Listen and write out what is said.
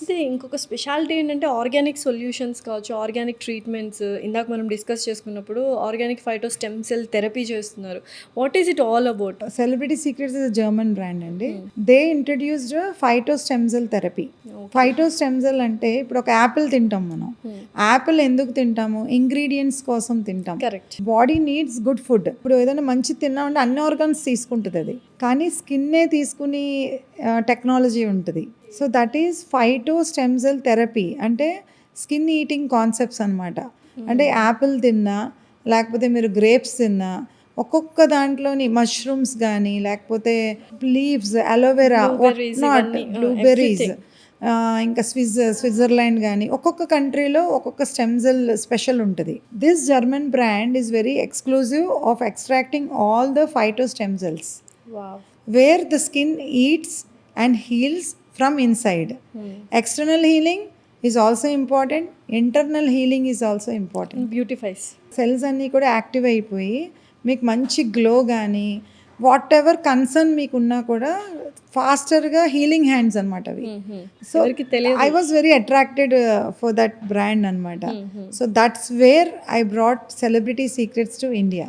అయితే ఇంకొక స్పెషాలిటీ ఏంటంటే ఆర్గానిక్ సొల్యూషన్స్ కావచ్చు, ఆర్గానిక్ ట్రీట్మెంట్స్ ఇందాక మనం డిస్కస్ చేసుకున్నప్పుడు organic phyto stem cell therapy చేస్తున్నారు. What is it all about? Celebrity secrets is German brand అండి. Hmm. They introduced phyto stem cell therapy. Phyto stem cell అంటే ఇప్పుడు ఒక యాపిల్ తింటాం మనం. యాపిల్ ఎందుకు తింటాము? ఇంగ్రీడియంట్స్ కోసం తింటాం. Correct. Body needs good food. ఇప్పుడు ఏదైనా మంచి తిన్నామంటే అన్ని ఆర్గాన్స్ తీసుకుంటుంది అది, కానీ స్కిన్నే తీసుకుని టెక్నాలజీ ఉంటుంది. So that is phyto stem cell therapy. అంటే స్కిన్ ఈటింగ్ కాన్సెప్ట్స్ అనమాట. అంటే యాపిల్ తిన్నా, లేకపోతే మీరు గ్రేప్స్ తిన్నా, ఒక్కొక్క దాంట్లోని మష్రూమ్స్ కానీ, లేకపోతే లీవ్స్, అలోవెరా, Blueberries నాట్ ఇవన్నీ, బ్లూబెర్రీస్, everything. ఇంకా స్విట్జర్లాండ్ కానీ, ఒక్కొక్క కంట్రీలో ఒక్కొక్క స్టెమ్ సెల్ స్పెషల్ ఉంటుంది. This German brand is very exclusive of extracting all the phyto stem cells wow. where the skin eats and heals from inside. External healing is also important, internal healing is also important. Beautifies. Cells అన్నీ కూడా active అయిపోయి మీకు మంచి glow కానీ, what ever concern మీకున్నా కూడా ఫాస్టర్గా healing hands అనమాట అవి. So ఎవరికి తెలియదు. I was very attracted for that brand అనమాట. So that's where I brought celebrity secrets to India.